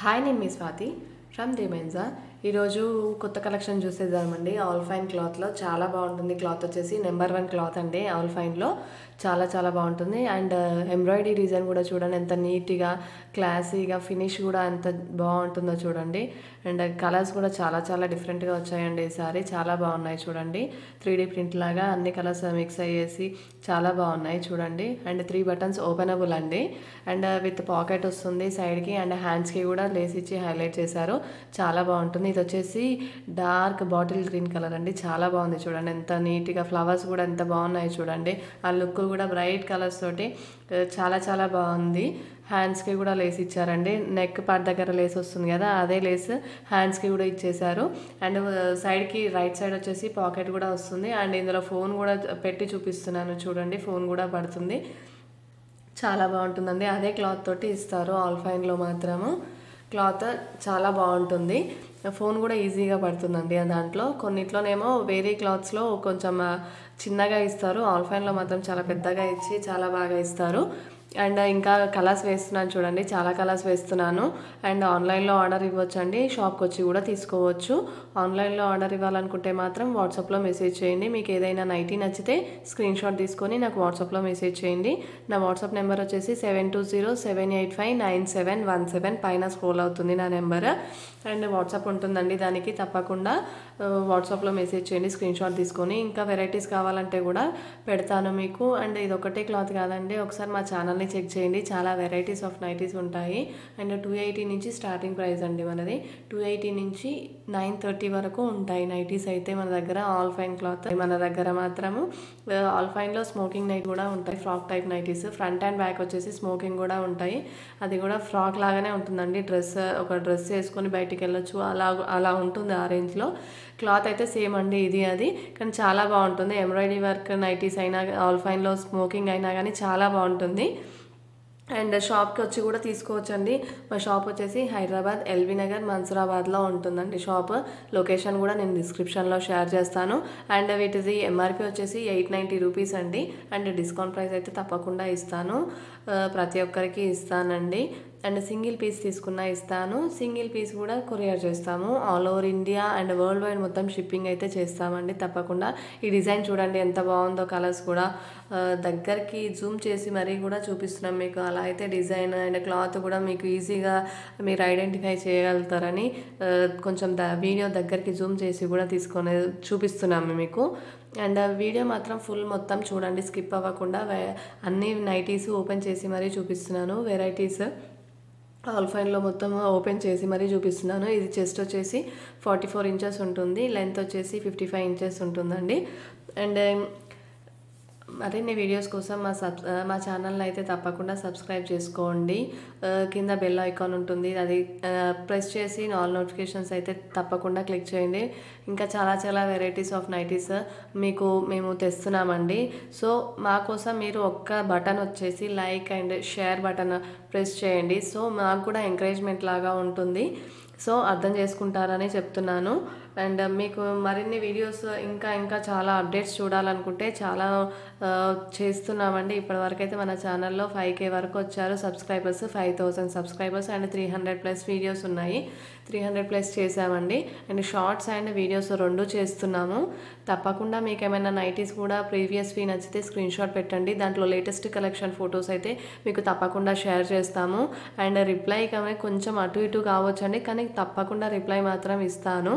Hi నేను మీ Swathi from డిమెన్జా. ఈరోజు కొత్త కలెక్షన్ చూసేద్దామండి. ఆల్ ఫైన్ క్లాత్లో చాలా బాగుంటుంది. క్లాత్ వచ్చేసి నెంబర్ 1 క్లాత్ అండి. ఆల్ ఫైన్లో చాలా బాగుంటుంది. అండ్ ఎంబ్రాయిడరీ డిజైన్ కూడా చూడండి ఎంత నీట్గా క్లాసీగా, ఫినిష్ కూడా ఎంత బాగుంటుందో చూడండి. అండ్ కలర్స్ కూడా చాలా డిఫరెంట్గా వచ్చాయండి. ఈసారి చాలా బాగున్నాయి చూడండి. 3D ప్రింట్ లాగా అన్ని కలర్స్ మిక్స్ అయ్యేసి చాలా బాగున్నాయి చూడండి. అండ్ 3 బటన్స్ ఓపెనబుల్ అండి. అండ్ విత్ పాకెట్ వస్తుంది సైడ్కి. అండ్ హ్యాండ్స్కి కూడా లేస్ ఇచ్చి హైలైట్ చేశారు. చాలా బాగుంటుంది. ఇది వచ్చేసి డార్క్ బాటిల్ గ్రీన్ కలర్ అండి. చాలా బాగుంది చూడండి. ఎంత నీట్గా ఫ్లవర్స్ కూడా ఎంత బాగున్నాయి చూడండి. ఆ లుక్ కూడా బ్రైట్ కలర్స్ తోటి చాలా బాగుంది. హ్యాండ్స్కి కూడా లేస్ ఇచ్చారండి. నెక్ పార్ట్ దగ్గర లేస్ వస్తుంది కదా, అదే లేస్ హ్యాండ్స్కి కూడా ఇచ్చేసారు. అండ్ సైడ్కి రైట్ సైడ్ వచ్చేసి పాకెట్ కూడా వస్తుంది. అండ్ ఇందులో ఫోన్ కూడా పెట్టి చూపిస్తున్నాను చూడండి. ఫోన్ కూడా పడుతుంది. చాలా బాగుంటుందండి. అదే క్లాత్ తోటి ఇస్తారు ఆల్ ఫైన్లో మాత్రము. క్లాత్ చాలా బాగుంటుంది. ఫోన్ కూడా ఈజీగా పడుతుందండి. దాంట్లో కొన్నిట్లోనేమో వేరే క్లాత్స్లో కొంచెం చిన్నగా ఇస్తారు. ఆల్ ఫైన్లో మాత్రం చాలా పెద్దగా ఇచ్చి చాలా బాగా ఇస్తారు. అండ్ ఇంకా కలర్స్ వేస్తున్నాను చూడండి. చాలా కలర్స్ వేస్తున్నాను. అండ్ ఆన్లైన్లో ఆర్డర్ ఇవ్వచ్చు అండి. షాప్కి వచ్చి కూడా తీసుకోవచ్చు. ఆన్లైన్లో ఆర్డర్ ఇవ్వాలనుకుంటే మాత్రం వాట్సాప్లో మెసేజ్ చేయండి. మీకు ఏదైనా నైటీ నచ్చితే స్క్రీన్ షాట్ తీసుకొని నాకు వాట్సాప్లో మెసేజ్ చేయండి. నా వాట్సాప్ నెంబర్ వచ్చేసి 7207859717 పైన స్క్రోల్ అవుతుంది నా నెంబర్. అండ్ వాట్సాప్ ఉంటుందండి దానికి. తప్పకుండా వాట్సాప్లో మెసేజ్ చేయండి స్క్రీన్ షాట్ తీసుకొని. ఇంకా వెరైటీస్ కావాలంటే కూడా పెడతాను మీకు. అండ్ ఇది ఒకటే క్లాత్ కాదండి, ఒకసారి మా ఛానల్ని చెక్ చేయండి. చాలా వెరైటీస్ ఆఫ్ నైటీస్ ఉంటాయి. అండ్ 280 నుంచి స్టార్టింగ్ ప్రైస్ అండి మనది. 280 నుంచి 930 వరకు ఉంటాయి నైటీస్ అయితే మన దగ్గర. ఆల్ ఫైన్ క్లాత్ మన దగ్గర మాత్రము. ఆల్ ఫైన్లో స్మోకింగ్ నైట్ కూడా ఉంటాయి. Frock type nighties front and back వచ్చేసి స్మోకింగ్ కూడా ఉంటాయి. అది కూడా ఫ్రాక్ లాగానే ఉంటుందండి. ఒక డ్రెస్ వేసుకొని బయటికి వెళ్ళొచ్చు, అలా ఉంటుంది ఆ రేంజ్లో. క్లాత్ అయితే సేమ్ అండి ఇది అది, కానీ చాలా బాగుంటుంది. ఎంబ్రాయిడరీ వర్క్ నైటీస్ అయినా ఆల్ ఫైన్లో స్మోకింగ్ అయినా కానీ చాలా బాగుంటుంది. అండ్ షాప్కి వచ్చి కూడా తీసుకోవచ్చండి. మా షాప్ వచ్చేసి హైదరాబాద్ ఎల్బీ నగర్ మన్సూరాబాద్లో ఉంటుందండి షాప్. లొకేషన్ కూడా నేను డిస్క్రిప్షన్లో షేర్ చేస్తాను. అండ్ వీటిది ఎంఆర్పి వచ్చేసి 890 రూపీస్ అండి. అండ్ డిస్కౌంట్ ప్రైస్ అయితే తప్పకుండా ఇస్తాను, ప్రతి ఒక్కరికి ఇస్తానండి. అండ్ సింగిల్ పీస్ తీసుకున్నా ఇస్తాను. సింగిల్ పీస్ కూడా కొరియర్ చేస్తాము. All over India and world wide మొత్తం షిప్పింగ్ అయితే చేస్తామండి తప్పకుండా. ఈ డిజైన్ చూడండి ఎంత బాగుందో. కలర్స్ కూడా దగ్గరికి జూమ్ చేసి మరీ కూడా చూపిస్తున్నాం మీకు. అలా అయితే డిజైన్ అండ్ క్లాత్ కూడా మీకు ఈజీగా మీరు ఐడెంటిఫై చేయగలుగుతారని కొంచెం వీడియో దగ్గరికి జూమ్ చేసి కూడా చూపిస్తున్నాము మీకు. అండ్ వీడియో మాత్రం ఫుల్ మొత్తం చూడండి, స్కిప్ అవ్వకుండా. అన్ని నైటీస్ ఓపెన్ చేసి మరీ చూపిస్తున్నాను. వెరైటీస్ ఆల్ ఫైన్లో మొత్తం ఓపెన్ చేసి మరీ చూపిస్తున్నాను. ఇది చెస్ట్ వచ్చేసి 44 ఇంచెస్ ఉంటుంది. లెంత్ వచ్చేసి 55 ఇంచెస్ ఉంటుందండి. అండ్ మరిన్ని వీడియోస్ కోసం మా ఛానల్ని అయితే తప్పకుండా సబ్స్క్రైబ్ చేసుకోండి. కింద బెల్ ఐకాన్ ఉంటుంది, అది ప్రెస్ చేసి ఆల్ నోటిఫికేషన్స్ అయితే తప్పకుండా క్లిక్ చేయండి. ఇంకా చాలా వెరైటీస్ ఆఫ్ నైటీస్ మేము తెస్తున్నామండి. సో మా కోసం మీరు ఒక్క బటన్ వచ్చేసి like and share button press చేయండి. సో మాకు కూడా ఎంకరేజ్మెంట్ లాగా ఉంటుంది. సో అర్థం చేసుకుంటారని చెప్తున్నాను. అండ్ మీకు మరిన్ని వీడియోస్ ఇంకా చాలా అప్డేట్స్ చూడాలనుకుంటే చాలా చేస్తున్నామండి. ఇప్పటివరకు అయితే మన ఛానల్లో 5K వరకు వచ్చారు సబ్స్క్రైబర్స్, 5000 సబ్స్క్రైబర్స్. అండ్ 300+ వీడియోస్ ఉన్నాయి. 300+ చేసామండి. అండ్ షార్ట్స్ అండ్ వీడియోస్ 2 చేస్తున్నాము. తప్పకుండా మీకు ఏమైనా నైటీస్ కూడా ప్రీవియస్వి నచ్చితే స్క్రీన్ షాట్ పెట్టండి. దాంట్లో లేటెస్ట్ కలెక్షన్ ఫొటోస్ అయితే మీకు తప్పకుండా షేర్ చేస్తాము. అండ్ రిప్లై కొంచెం అటు ఇటు కావచ్చండి, కానీ తప్పకుండా రిప్లై మాత్రం ఇస్తాను.